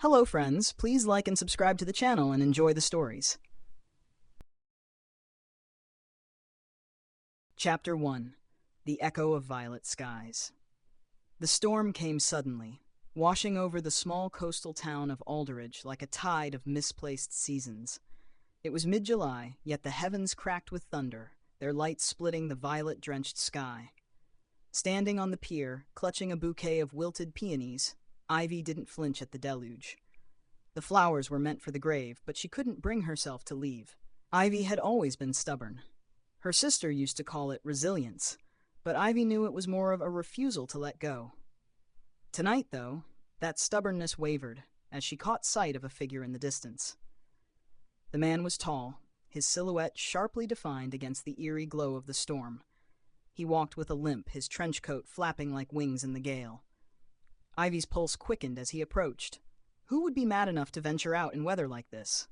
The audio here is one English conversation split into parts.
Hello friends, please like and subscribe to the channel and enjoy the stories. Chapter 1. The Echo of Violet Skies. The storm came suddenly, washing over the small coastal town of Alderidge like a tide of misplaced seasons. It was mid-July, yet the heavens cracked with thunder, their light splitting the violet-drenched sky. Standing on the pier, clutching a bouquet of wilted peonies, Ivy didn't flinch at the deluge. The flowers were meant for the grave, but she couldn't bring herself to leave. Ivy had always been stubborn. Her sister used to call it resilience, but Ivy knew it was more of a refusal to let go. Tonight, though, that stubbornness wavered as she caught sight of a figure in the distance. The man was tall, his silhouette sharply defined against the eerie glow of the storm. He walked with a limp, his trench coat flapping like wings in the gale. Ivy's pulse quickened as he approached. Who would be mad enough to venture out in weather like this?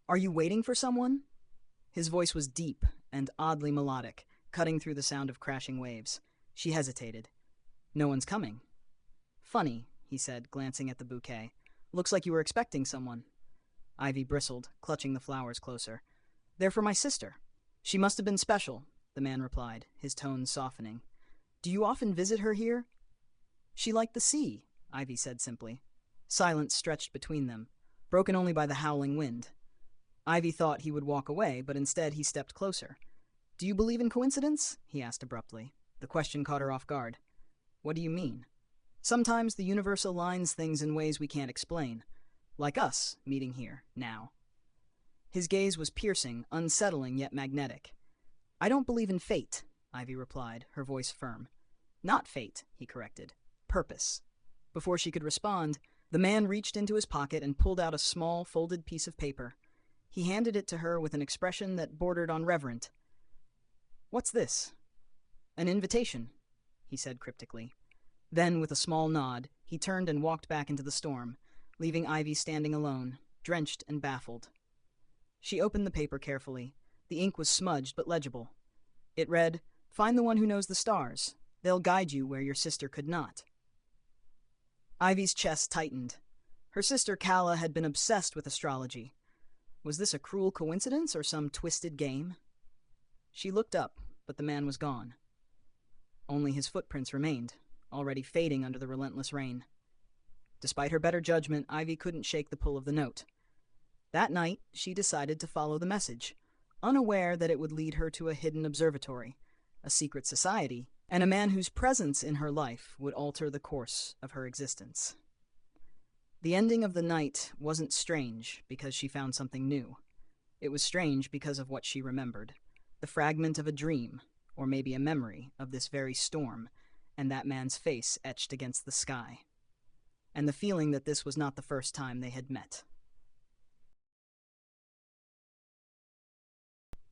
"Are you waiting for someone?" His voice was deep and oddly melodic, cutting through the sound of crashing waves. She hesitated. "No one's coming." "Funny," he said, glancing at the bouquet. "Looks like you were expecting someone." Ivy bristled, clutching the flowers closer. "They're for my sister." "She must have been special," the man replied, his tones softening. "Do you often visit her here?" "She liked the sea," Ivy said simply. Silence stretched between them, broken only by the howling wind. Ivy thought he would walk away, but instead he stepped closer. "Do you believe in coincidence?" he asked abruptly. The question caught her off guard. "What do you mean?" "Sometimes the universe aligns things in ways we can't explain. Like us, meeting here, now." His gaze was piercing, unsettling yet magnetic. "I don't believe in fate," Ivy replied, her voice firm. "Not fate," he corrected. "Purpose." Before she could respond, the man reached into his pocket and pulled out a small, folded piece of paper. He handed it to her with an expression that bordered on reverent. "What's this?" "An invitation," he said cryptically. Then, with a small nod, he turned and walked back into the storm, leaving Ivy standing alone, drenched and baffled. She opened the paper carefully. The ink was smudged but legible. It read, "Find the one who knows the stars. They'll guide you where your sister could not." Ivy's chest tightened. Her sister Calla had been obsessed with astrology. Was this a cruel coincidence or some twisted game? She looked up, but the man was gone. Only his footprints remained, already fading under the relentless rain. Despite her better judgment, Ivy couldn't shake the pull of the note. That night, she decided to follow the message, unaware that it would lead her to a hidden observatory, a secret society, and a man whose presence in her life would alter the course of her existence. The ending of the night wasn't strange because she found something new. It was strange because of what she remembered, the fragment of a dream, or maybe a memory, of this very storm, and that man's face etched against the sky, and the feeling that this was not the first time they had met.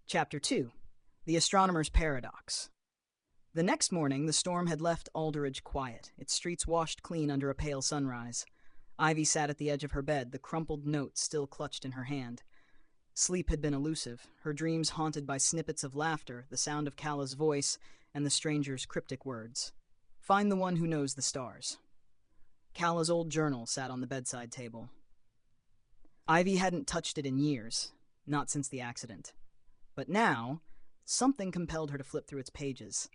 Chapter 2. The Astronomer's Paradox. The next morning, the storm had left Alderidge quiet, its streets washed clean under a pale sunrise. Ivy sat at the edge of her bed, the crumpled note still clutched in her hand. Sleep had been elusive, her dreams haunted by snippets of laughter, the sound of Calla's voice, and the stranger's cryptic words. "Find the one who knows the stars." Calla's old journal sat on the bedside table. Ivy hadn't touched it in years, not since the accident. But now, something compelled her to flip through its pages.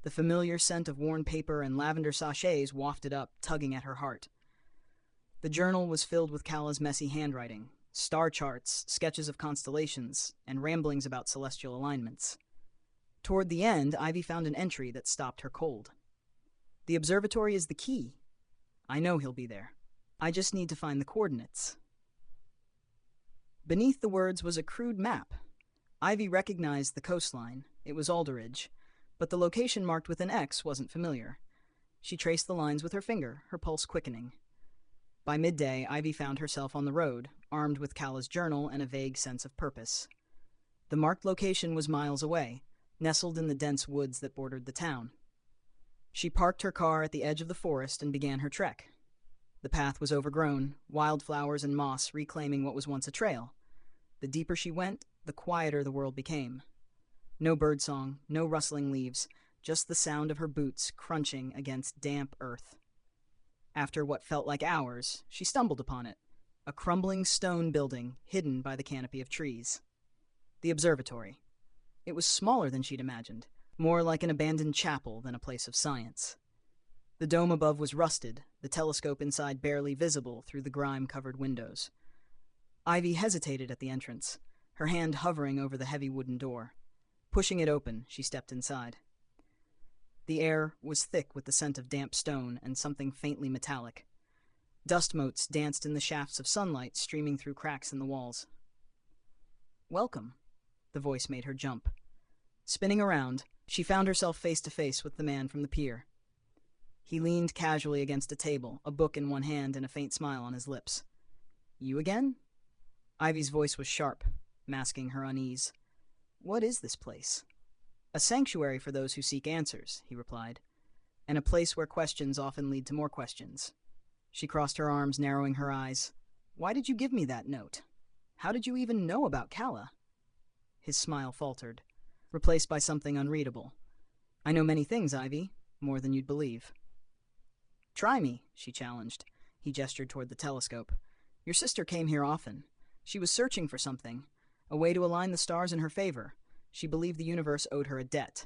The familiar scent of worn paper and lavender sachets wafted up, tugging at her heart. The journal was filled with Calla's messy handwriting, star charts, sketches of constellations, and ramblings about celestial alignments. Toward the end, Ivy found an entry that stopped her cold. "The observatory is the key. I know he'll be there. I just need to find the coordinates." Beneath the words was a crude map. Ivy recognized the coastline. It was Alderidge, but the location marked with an X wasn't familiar. She traced the lines with her finger, her pulse quickening. By midday, Ivy found herself on the road, armed with Calla's journal and a vague sense of purpose. The marked location was miles away, nestled in the dense woods that bordered the town. She parked her car at the edge of the forest and began her trek. The path was overgrown, wildflowers and moss reclaiming what was once a trail. The deeper she went, the quieter the world became. No birdsong, no rustling leaves, just the sound of her boots crunching against damp earth. After what felt like hours, she stumbled upon it, a crumbling stone building hidden by the canopy of trees. The observatory. It was smaller than she'd imagined, more like an abandoned chapel than a place of science. The dome above was rusted, the telescope inside barely visible through the grime-covered windows. Ivy hesitated at the entrance, her hand hovering over the heavy wooden door. Pushing it open, she stepped inside. The air was thick with the scent of damp stone and something faintly metallic. Dust motes danced in the shafts of sunlight streaming through cracks in the walls. "Welcome," the voice made her jump. Spinning around, she found herself face to face with the man from the pier. He leaned casually against a table, a book in one hand and a faint smile on his lips. "You again?" Ivy's voice was sharp, masking her unease. "What is this place?" "A sanctuary for those who seek answers," he replied, "and a place where questions often lead to more questions." She crossed her arms, narrowing her eyes. "Why did you give me that note? How did you even know about Kala?" His smile faltered, replaced by something unreadable. "I know many things, Ivy, more than you'd believe." "Try me," she challenged. He gestured toward the telescope. "Your sister came here often. She was searching for something, a way to align the stars in her favor. She believed the universe owed her a debt."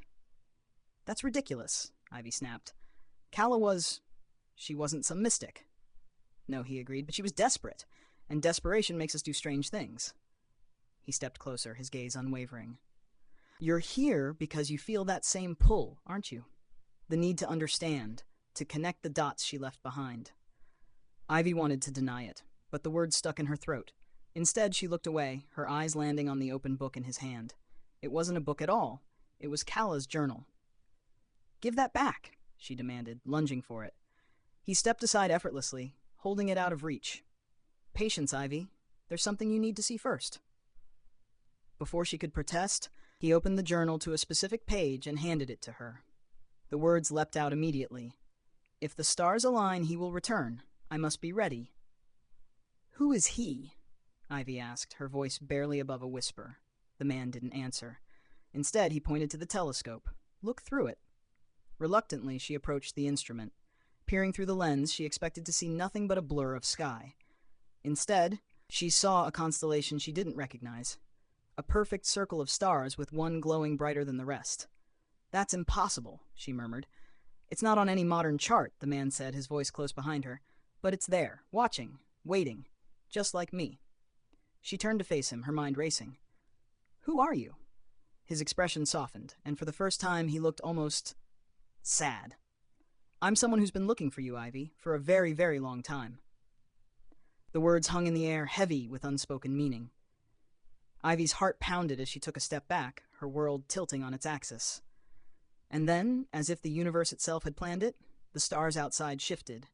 "That's ridiculous," Ivy snapped. "Kala she wasn't some mystic." "No," he agreed, "but she was desperate, and desperation makes us do strange things." He stepped closer, his gaze unwavering. "You're here because you feel that same pull, aren't you? The need to understand, to connect the dots she left behind." Ivy wanted to deny it, but the words stuck in her throat. Instead, she looked away, her eyes landing on the open book in his hand. It wasn't a book at all. It was Kala's journal. "Give that back," she demanded, lunging for it. He stepped aside effortlessly, holding it out of reach. "Patience, Ivy. There's something you need to see first." Before she could protest, he opened the journal to a specific page and handed it to her. The words leapt out immediately. "If the stars align, he will return. I must be ready." "Who is he?" Ivy asked, her voice barely above a whisper. The man didn't answer. Instead, he pointed to the telescope. "Look through it." Reluctantly, she approached the instrument. Peering through the lens, she expected to see nothing but a blur of sky. Instead, she saw a constellation she didn't recognize. A perfect circle of stars with one glowing brighter than the rest. "That's impossible," she murmured. "It's not on any modern chart," the man said, his voice close behind her. "But it's there, watching, waiting, just like me." She turned to face him, her mind racing. "Who are you?" His expression softened, and for the first time he looked almost sad. "I'm someone who's been looking for you, Ivy, for a very, very long time." The words hung in the air, heavy with unspoken meaning. Ivy's heart pounded as she took a step back, her world tilting on its axis. And then, as if the universe itself had planned it, the stars outside shifted.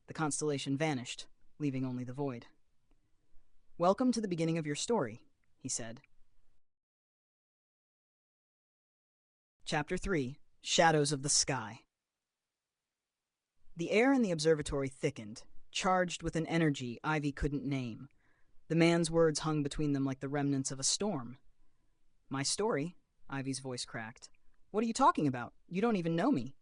The constellation vanished, leaving only the void. "Welcome to the beginning of your story," he said. Chapter 3: Shadows of the Sky. The air in the observatory thickened, charged with an energy Ivy couldn't name. The man's words hung between them like the remnants of a storm. "My story?" Ivy's voice cracked. "What are you talking about? You don't even know me."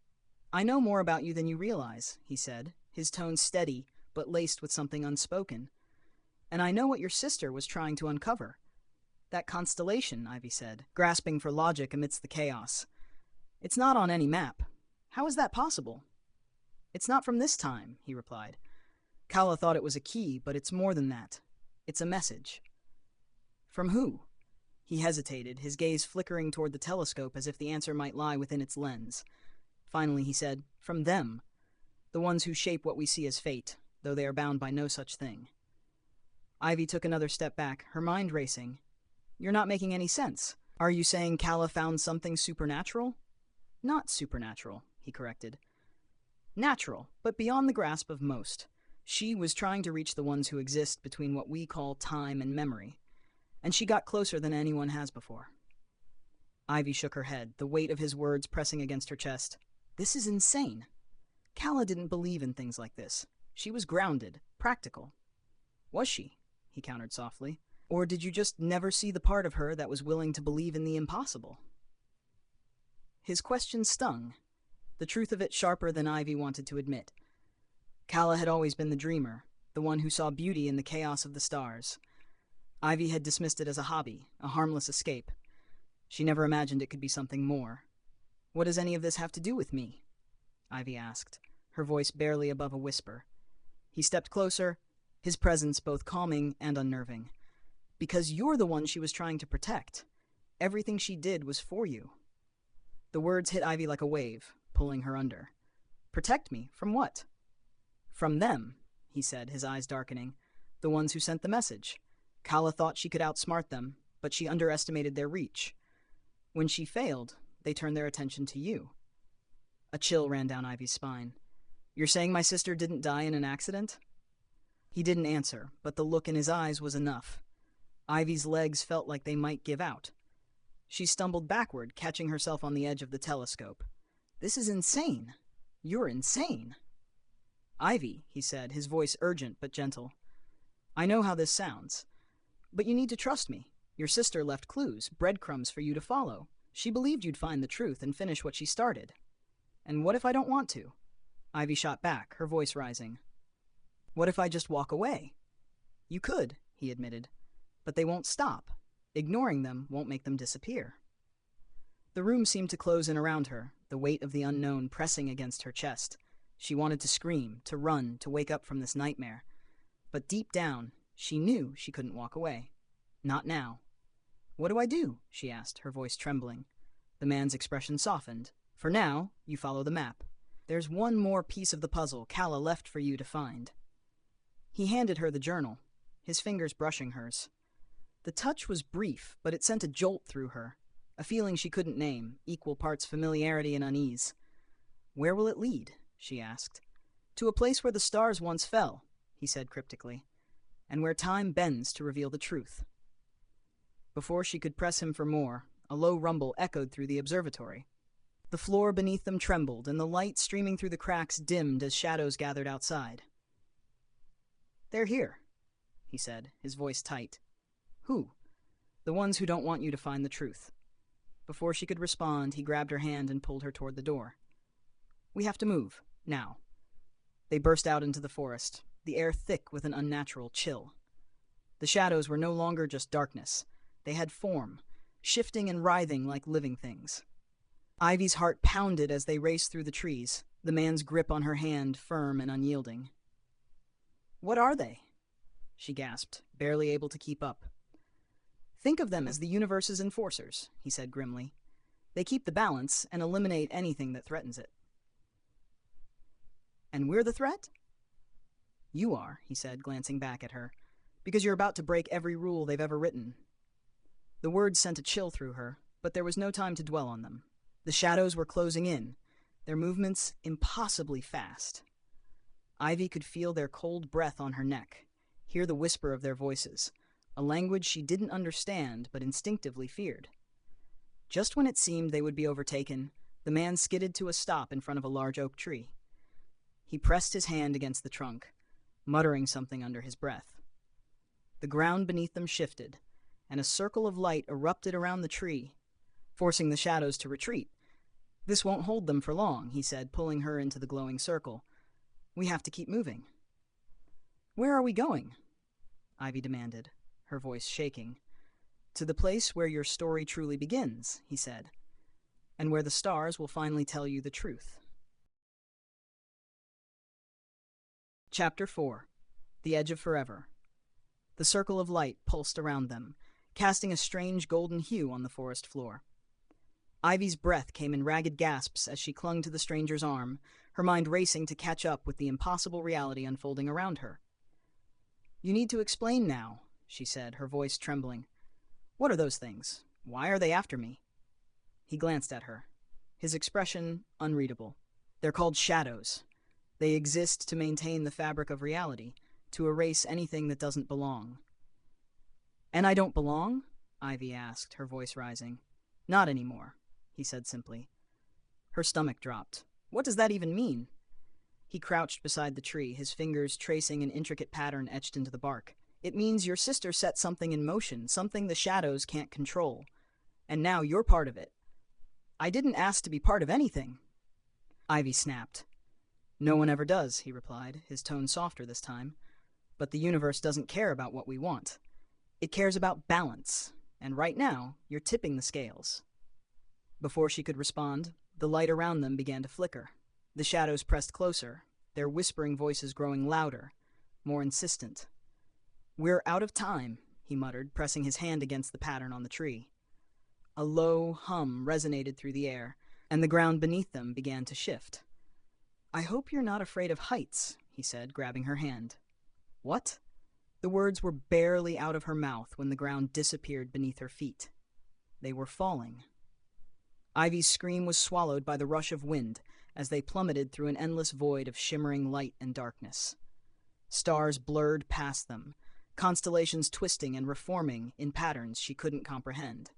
"I know more about you than you realize," he said, his tone steady but laced with something unspoken. "And I know what your sister was trying to uncover." "That constellation," Ivy said, grasping for logic amidst the chaos. "It's not on any map. How is that possible?" "It's not from this time," he replied. "Kala thought it was a key, but it's more than that. It's a message." "From who?" He hesitated, his gaze flickering toward the telescope as if the answer might lie within its lens. Finally he said, "From them. The ones who shape what we see as fate, though they are bound by no such thing." Ivy took another step back, her mind racing. "You're not making any sense. Are you saying Kala found something supernatural?" "Not supernatural," he corrected. "Natural, but beyond the grasp of most. She was trying to reach the ones who exist between what we call time and memory. And she got closer than anyone has before." Ivy shook her head, the weight of his words pressing against her chest. "This is insane. Kala didn't believe in things like this. She was grounded, practical." "Was she?" he countered softly. "Or did you just never see the part of her that was willing to believe in the impossible?" His question stung, the truth of it sharper than Ivy wanted to admit. Kala had always been the dreamer, the one who saw beauty in the chaos of the stars. Ivy had dismissed it as a hobby, a harmless escape. She never imagined it could be something more. "What does any of this have to do with me?" Ivy asked, her voice barely above a whisper. He stepped closer, his presence both calming and unnerving. "Because you're the one she was trying to protect. Everything she did was for you." The words hit Ivy like a wave, pulling her under. "Protect me? From what?" "From them," he said, his eyes darkening. "The ones who sent the message. Kala thought she could outsmart them, but she underestimated their reach. When she failed, they turned their attention to you." A chill ran down Ivy's spine. "You're saying my sister didn't die in an accident?" He didn't answer, but the look in his eyes was enough. Ivy's legs felt like they might give out. She stumbled backward, catching herself on the edge of the telescope. "This is insane. You're insane." "Ivy," he said, his voice urgent but gentle. "I know how this sounds, but you need to trust me. Your sister left clues, breadcrumbs for you to follow. She believed you'd find the truth and finish what she started. And what if I don't want to?" Ivy shot back, her voice rising. "What if I just walk away?" "You could," he admitted, "but they won't stop. Ignoring them won't make them disappear." The room seemed to close in around her, the weight of the unknown pressing against her chest. She wanted to scream, to run, to wake up from this nightmare. But deep down, she knew she couldn't walk away. Not now. "What do I do?" she asked, her voice trembling. The man's expression softened. "For now, you follow the map. There's one more piece of the puzzle Kala left for you to find." He handed her the journal, his fingers brushing hers. The touch was brief, but it sent a jolt through her, a feeling she couldn't name, equal parts familiarity and unease. "Where will it lead?" she asked. "To a place where the stars once fell," he said cryptically, "and where time bends to reveal the truth." Before she could press him for more, a low rumble echoed through the observatory. The floor beneath them trembled, and the light streaming through the cracks dimmed as shadows gathered outside. "They're here," he said, his voice tight. "Who?" "The ones who don't want you to find the truth." Before she could respond, he grabbed her hand and pulled her toward the door. "We have to move, now." They burst out into the forest, the air thick with an unnatural chill. The shadows were no longer just darkness. They had form, shifting and writhing like living things. Ivy's heart pounded as they raced through the trees, the man's grip on her hand firm and unyielding. "What are they?" she gasped, barely able to keep up. "Think of them as the universe's enforcers," he said grimly. "They keep the balance and eliminate anything that threatens it." "And we're the threat?" "You are," he said, glancing back at her, "because you're about to break every rule they've ever written." The words sent a chill through her, but there was no time to dwell on them. The shadows were closing in, their movements impossibly fast. Ivy could feel their cold breath on her neck, hear the whisper of their voices, a language she didn't understand but instinctively feared. Just when it seemed they would be overtaken, the man skidded to a stop in front of a large oak tree. He pressed his hand against the trunk, muttering something under his breath. The ground beneath them shifted, and a circle of light erupted around the tree, forcing the shadows to retreat. "This won't hold them for long," he said, pulling her into the glowing circle. "We have to keep moving." "Where are we going?" Ivy demanded, her voice shaking. "To the place where your story truly begins," he said, "and where the stars will finally tell you the truth." Chapter 4. The Edge of Forever. The circle of light pulsed around them, casting a strange golden hue on the forest floor. Ivy's breath came in ragged gasps as she clung to the stranger's arm, her mind racing to catch up with the impossible reality unfolding around her. "You need to explain now," she said, her voice trembling. "What are those things? Why are they after me?" He glanced at her, his expression unreadable. "They're called shadows. They exist to maintain the fabric of reality, to erase anything that doesn't belong." "And I don't belong?" Ivy asked, her voice rising. "Not anymore," he said simply. Her stomach dropped. What does that even mean? He crouched beside the tree, his fingers tracing an intricate pattern etched into the bark. "It means your sister set something in motion, something the shadows can't control. And now you're part of it." "I didn't ask to be part of anything." Ivy snapped. No one ever does, he replied, his tone softer this time. But the universe doesn't care about what we want. It cares about balance, and right now, you're tipping the scales. Before she could respond, the light around them began to flicker. The shadows pressed closer, their whispering voices growing louder, more insistent. "We're out of time," he muttered, pressing his hand against the pattern on the tree. A low hum resonated through the air, and the ground beneath them began to shift. "I hope you're not afraid of heights," he said, grabbing her hand. "What?" The words were barely out of her mouth when the ground disappeared beneath her feet. They were falling. Ivy's scream was swallowed by the rush of wind as they plummeted through an endless void of shimmering light and darkness. Stars blurred past them, constellations twisting and reforming in patterns she couldn't comprehend.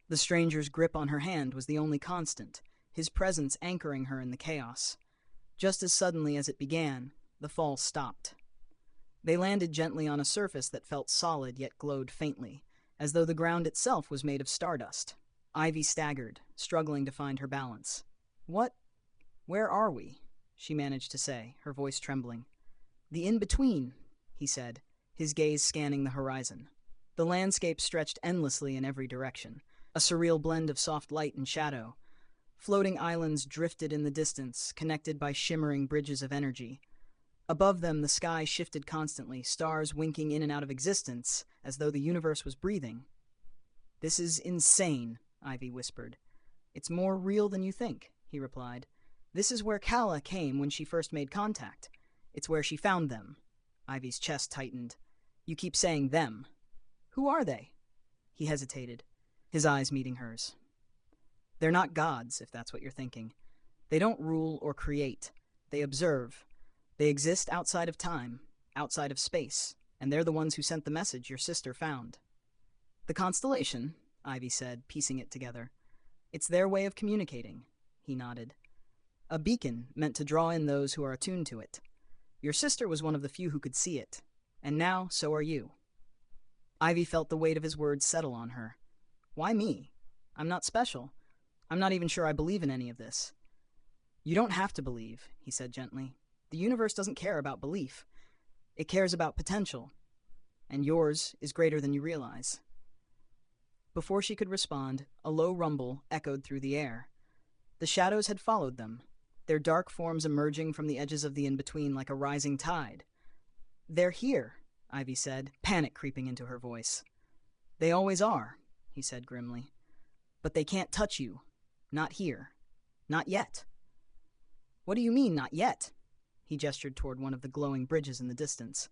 The stranger's grip on her hand was the only constant, his presence anchoring her in the chaos. Just as suddenly as it began, the fall stopped. They landed gently on a surface that felt solid yet glowed faintly, as though the ground itself was made of stardust. Ivy staggered, struggling to find her balance. "What? Where are we?" she managed to say, her voice trembling. "The in-between," he said, his gaze scanning the horizon. The landscape stretched endlessly in every direction, a surreal blend of soft light and shadow. Floating islands drifted in the distance, connected by shimmering bridges of energy. Above them, the sky shifted constantly, stars winking in and out of existence, as though the universe was breathing. "This is insane," Ivy whispered. "It's more real than you think," he replied. "This is where Kala came when she first made contact. It's where she found them." Ivy's chest tightened. "You keep saying them. Who are they?" He hesitated, his eyes meeting hers. "They're not gods, if that's what you're thinking. They don't rule or create. They observe. They exist outside of time, outside of space, and they're the ones who sent the message your sister found." "The constellation," Ivy said, piecing it together. "It's their way of communicating," he nodded. "A beacon meant to draw in those who are attuned to it. Your sister was one of the few who could see it, and now so are you." Ivy felt the weight of his words settle on her. "Why me? I'm not special. I'm not even sure I believe in any of this." "You don't have to believe," he said gently. "The universe doesn't care about belief. It cares about potential, and yours is greater than you realize." Before she could respond, a low rumble echoed through the air. The shadows had followed them, their dark forms emerging from the edges of the in-between like a rising tide. "They're here," Ivy said, panic creeping into her voice. "They always are," he said grimly. "But they can't touch you. Not here. Not yet." "What do you mean, not yet?" He gestured toward one of the glowing bridges in the distance.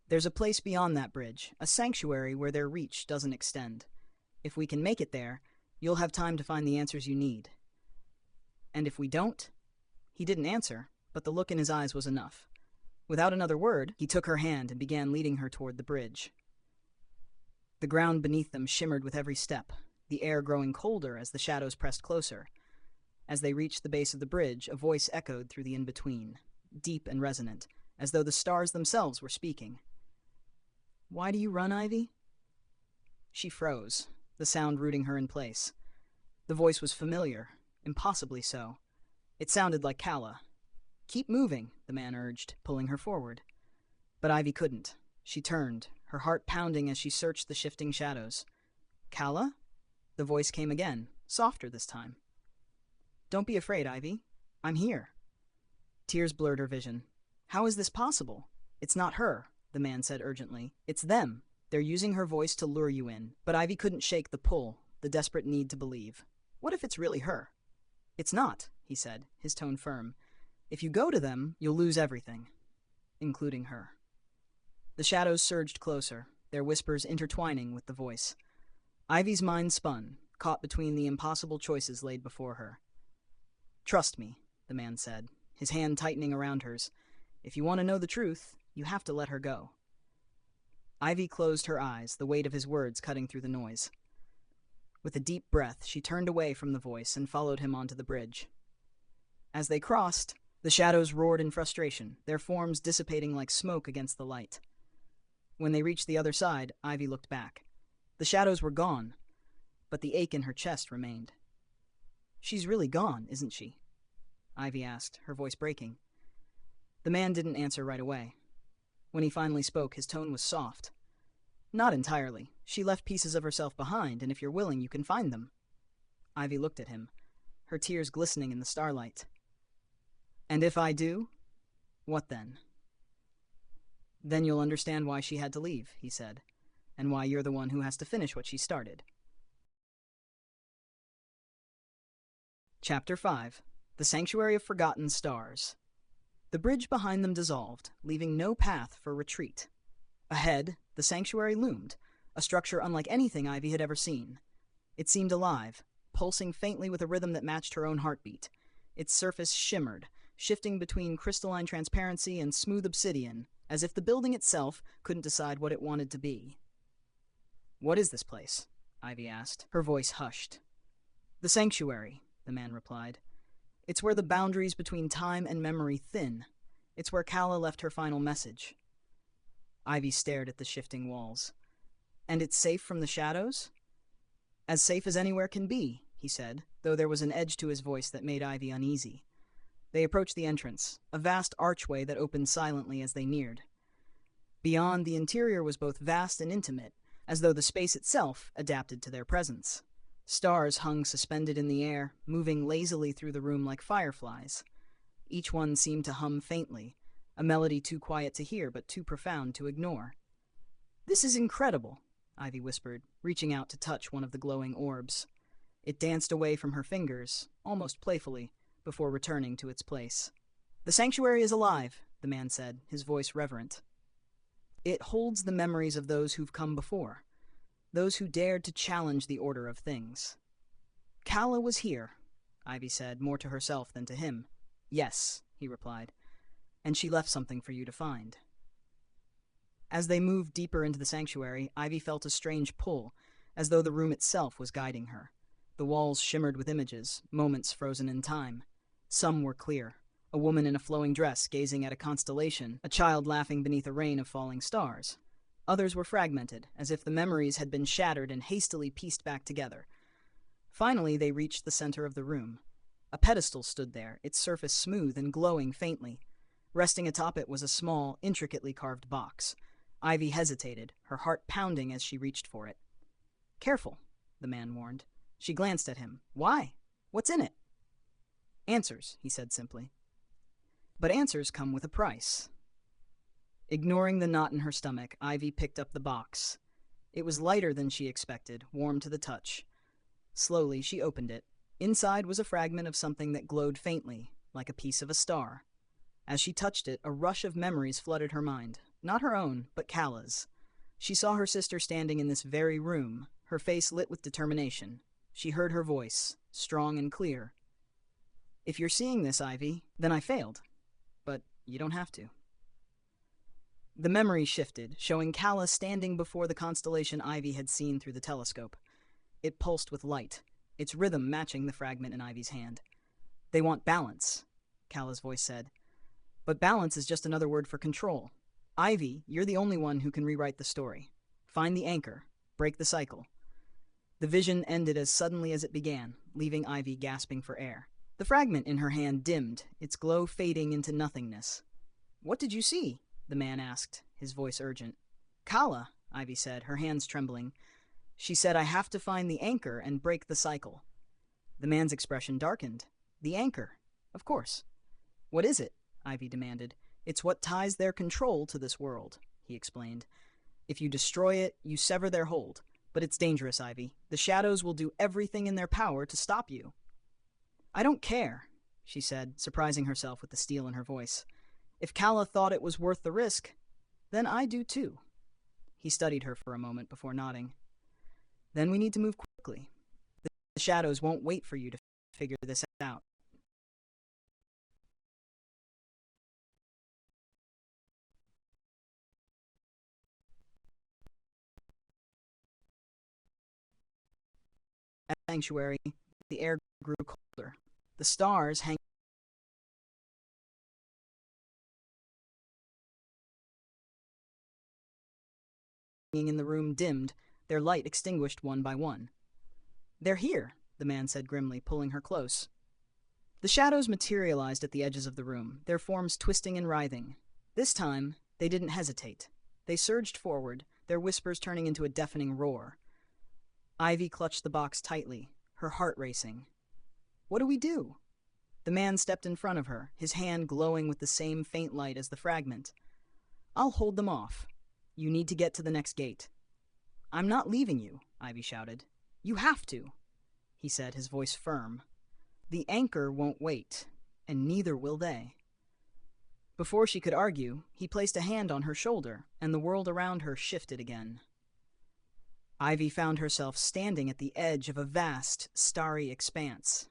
"There's a place beyond that bridge, a sanctuary where their reach doesn't extend. If we can make it there, you'll have time to find the answers you need. And if we don't?" He didn't answer, but the look in his eyes was enough. Without another word, he took her hand and began leading her toward the bridge. The ground beneath them shimmered with every step, the air growing colder as the shadows pressed closer. As they reached the base of the bridge, a voice echoed through the in-between, deep and resonant, as though the stars themselves were speaking. "Why do you run, Ivy?" She froze, the sound rooting her in place. The voice was familiar, impossibly so. It sounded like Kala. "Keep moving," the man urged, pulling her forward. But Ivy couldn't. She turned, her heart pounding as she searched the shifting shadows. "Kala?" The voice came again, softer this time. "Don't be afraid, Ivy. I'm here." Tears blurred her vision. "How is this possible? It's not her," the man said urgently. "It's them. They're using her voice to lure you in." But Ivy couldn't shake the pull, the desperate need to believe. What if it's really her? "It's not," he said, his tone firm. "If you go to them, you'll lose everything, including her." The shadows surged closer, their whispers intertwining with the voice. Ivy's mind spun, caught between the impossible choices laid before her. "Trust me," the man said, his hand tightening around hers. "If you want to know the truth, you have to let her go." Ivy closed her eyes, the weight of his words cutting through the noise. With a deep breath, she turned away from the voice and followed him onto the bridge. As they crossed, the shadows roared in frustration, their forms dissipating like smoke against the light. When they reached the other side, Ivy looked back. The shadows were gone, but the ache in her chest remained. "She's really gone, isn't she?" Ivy asked, her voice breaking. The man didn't answer right away. When he finally spoke, his tone was soft. Not entirely. She left pieces of herself behind, and if you're willing, you can find them. Ivy looked at him, her tears glistening in the starlight. And if I do? What then? Then you'll understand why she had to leave, he said, and why you're the one who has to finish what she started. Chapter 5. The Sanctuary of Forgotten Stars. The bridge behind them dissolved, leaving no path for retreat. Ahead, the sanctuary loomed, a structure unlike anything Ivy had ever seen. It seemed alive, pulsing faintly with a rhythm that matched her own heartbeat. Its surface shimmered, shifting between crystalline transparency and smooth obsidian, as if the building itself couldn't decide what it wanted to be. "What is this place?" Ivy asked, her voice hushed. "The sanctuary," the man replied. "It's where the boundaries between time and memory thin. It's where Kala left her final message." Ivy stared at the shifting walls. "And it's safe from the shadows?" "As safe as anywhere can be," he said, though there was an edge to his voice that made Ivy uneasy. They approached the entrance, a vast archway that opened silently as they neared. Beyond, the interior was both vast and intimate, as though the space itself adapted to their presence. Stars hung suspended in the air, moving lazily through the room like fireflies. Each one seemed to hum faintly, a melody too quiet to hear but too profound to ignore. "This is incredible," Ivy whispered, reaching out to touch one of the glowing orbs. It danced away from her fingers, almost playfully, before returning to its place. "The sanctuary is alive," the man said, his voice reverent. "It holds the memories of those who've come before, those who dared to challenge the order of things." "Kala was here," Ivy said, more to herself than to him. "Yes," he replied, "and she left something for you to find." As they moved deeper into the sanctuary, Ivy felt a strange pull, as though the room itself was guiding her. The walls shimmered with images, moments frozen in time. Some were clear. A woman in a flowing dress gazing at a constellation, a child laughing beneath a rain of falling stars. Others were fragmented, as if the memories had been shattered and hastily pieced back together. Finally, they reached the center of the room. A pedestal stood there, its surface smooth and glowing faintly. Resting atop it was a small, intricately carved box. Ivy hesitated, her heart pounding as she reached for it. "Careful," the man warned. She glanced at him. "Why? What's in it?" "Answers," he said simply. "But answers come with a price." Ignoring the knot in her stomach, Ivy picked up the box. It was lighter than she expected, warm to the touch. Slowly, she opened it. Inside was a fragment of something that glowed faintly, like a piece of a star. As she touched it, a rush of memories flooded her mind. Not her own, but Kala's. She saw her sister standing in this very room, her face lit with determination. She heard her voice, strong and clear. "If you're seeing this, Ivy, then I failed. But you don't have to." The memory shifted, showing Kala standing before the constellation Ivy had seen through the telescope. It pulsed with light, its rhythm matching the fragment in Ivy's hand. "They want balance," Kala's voice said. "But balance is just another word for control. Ivy, you're the only one who can rewrite the story. Find the anchor, break the cycle." The vision ended as suddenly as it began, leaving Ivy gasping for air. The fragment in her hand dimmed, its glow fading into nothingness. "What did you see?" the man asked, his voice urgent. "Kala," Ivy said, her hands trembling. "She said I have to find the anchor and break the cycle." The man's expression darkened. "The anchor? Of course." "What is it?" Ivy demanded. "It's what ties their control to this world," he explained. "If you destroy it, you sever their hold. But it's dangerous, Ivy. The shadows will do everything in their power to stop you." "I don't care," she said, surprising herself with the steel in her voice. "If Kala thought it was worth the risk, then I do too." He studied her for a moment before nodding. "Then we need to move quickly. The shadows won't wait for you to figure this out." At the sanctuary, the air grew colder. The stars hanging in the room dimmed, their light extinguished one by one. "They're here," the man said grimly, pulling her close. The shadows materialized at the edges of the room, their forms twisting and writhing. This time, they didn't hesitate. They surged forward, their whispers turning into a deafening roar. Ivy clutched the box tightly, her heart racing. What do we do? The man stepped in front of her, his hand glowing with the same faint light as the fragment. I'll hold them off. You need to get to the next gate. I'm not leaving you, Ivy shouted. You have to, he said, his voice firm. The anchor won't wait, and neither will they. Before she could argue, he placed a hand on her shoulder, and the world around her shifted again. Ivy found herself standing at the edge of a vast, starry expanse.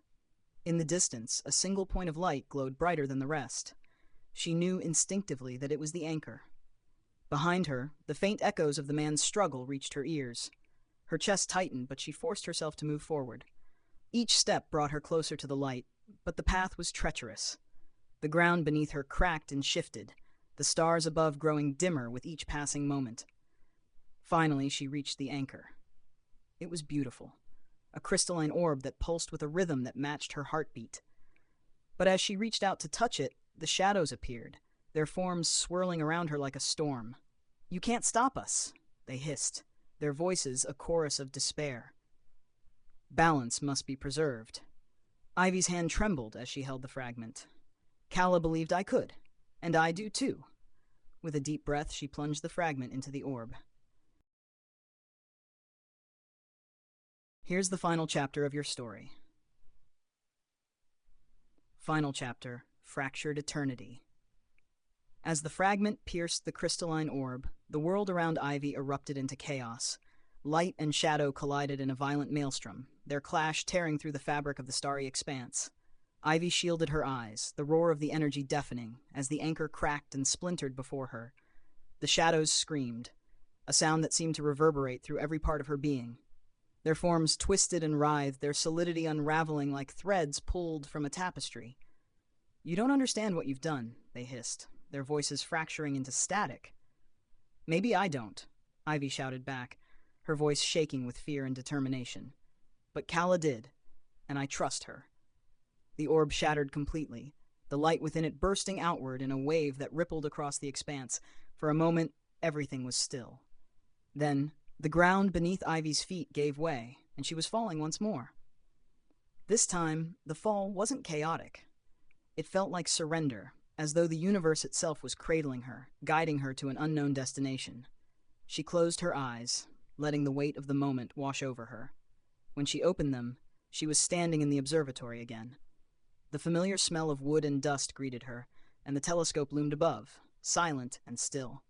In the distance, a single point of light glowed brighter than the rest. She knew instinctively that it was the anchor. Behind her, the faint echoes of the man's struggle reached her ears. Her chest tightened, but she forced herself to move forward. Each step brought her closer to the light, but the path was treacherous. The ground beneath her cracked and shifted, the stars above growing dimmer with each passing moment. Finally, she reached the anchor. It was beautiful, a crystalline orb that pulsed with a rhythm that matched her heartbeat. But as she reached out to touch it, the shadows appeared, their forms swirling around her like a storm. You can't stop us, they hissed, their voices a chorus of despair. Balance must be preserved. Ivy's hand trembled as she held the fragment. Calla believed I could, and I do too. With a deep breath, she plunged the fragment into the orb. Here's the final chapter of your story. Final chapter, Fractured Eternity. As the fragment pierced the crystalline orb, the world around Ivy erupted into chaos. Light and shadow collided in a violent maelstrom, their clash tearing through the fabric of the starry expanse. Ivy shielded her eyes, the roar of the energy deafening, as the anchor cracked and splintered before her. The shadows screamed, a sound that seemed to reverberate through every part of her being. Their forms twisted and writhed, their solidity unraveling like threads pulled from a tapestry. You don't understand what you've done, they hissed, their voices fracturing into static. Maybe I don't, Ivy shouted back, her voice shaking with fear and determination. But Calla did, and I trust her. The orb shattered completely, the light within it bursting outward in a wave that rippled across the expanse. For a moment, everything was still. Then, the ground beneath Ivy's feet gave way, and she was falling once more. This time, the fall wasn't chaotic. It felt like surrender, as though the universe itself was cradling her, guiding her to an unknown destination. She closed her eyes, letting the weight of the moment wash over her. When she opened them, she was standing in the observatory again. The familiar smell of wood and dust greeted her, and the telescope loomed above, silent and still.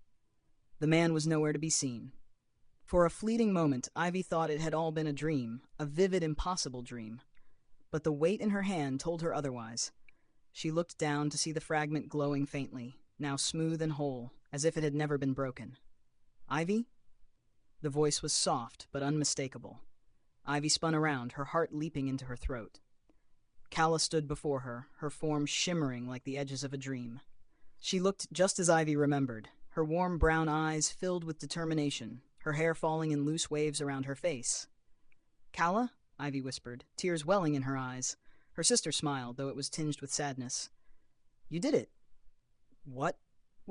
The man was nowhere to be seen. For a fleeting moment, Ivy thought it had all been a dream, a vivid, impossible dream. But the weight in her hand told her otherwise. She looked down to see the fragment glowing faintly, now smooth and whole, as if it had never been broken. Ivy? The voice was soft, but unmistakable. Ivy spun around, her heart leaping into her throat. Calla stood before her, her form shimmering like the edges of a dream. She looked just as Ivy remembered, her warm brown eyes filled with determination, her hair falling in loose waves around her face. Calla? Ivy whispered, tears welling in her eyes. Her sister smiled, though it was tinged with sadness. You did it. What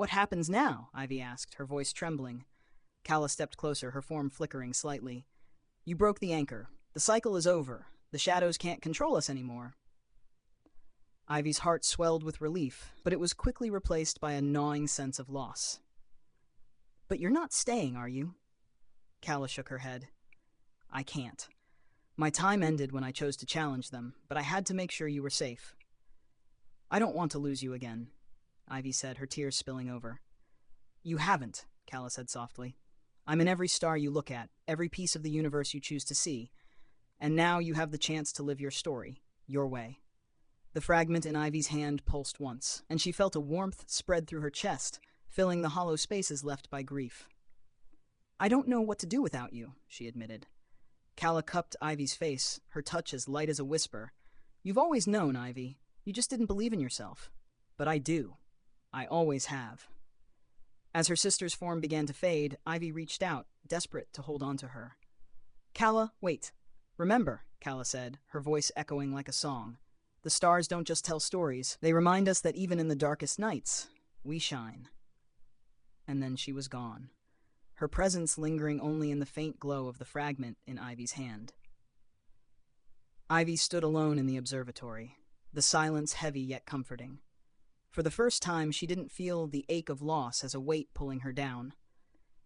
happens now? Ivy asked, her voice trembling. Calla stepped closer, her form flickering slightly. You broke the anchor. The cycle is over. The shadows can't control us anymore. Ivy's heart swelled with relief, but it was quickly replaced by a gnawing sense of loss. But you're not staying, are you? Calla shook her head. I can't. My time ended when I chose to challenge them, but I had to make sure you were safe. I don't want to lose you again, Ivy said, her tears spilling over. You haven't, Calla said softly. I'm in every star you look at, every piece of the universe you choose to see. And now you have the chance to live your story, your way. The fragment in Ivy's hand pulsed once, and she felt a warmth spread through her chest, filling the hollow spaces left by grief. I don't know what to do without you, she admitted. Calla cupped Ivy's face, her touch as light as a whisper. You've always known, Ivy. You just didn't believe in yourself. But I do. I always have. As her sister's form began to fade, Ivy reached out, desperate to hold on to her. Calla, wait. Remember, Calla said, her voice echoing like a song. The stars don't just tell stories, they remind us that even in the darkest nights, we shine. And then she was gone, her presence lingering only in the faint glow of the fragment in Ivy's hand. Ivy stood alone in the observatory, the silence heavy yet comforting. For the first time, she didn't feel the ache of loss as a weight pulling her down.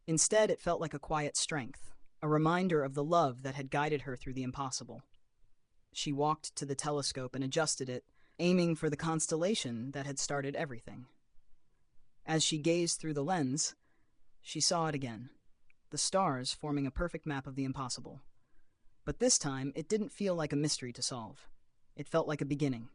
Instead, it felt like a quiet strength, a reminder of the love that had guided her through the impossible. She walked to the telescope and adjusted it, aiming for the constellation that had started everything. As she gazed through the lens, she saw it again, the stars forming a perfect map of the impossible. But this time, it didn't feel like a mystery to solve. It felt like a beginning,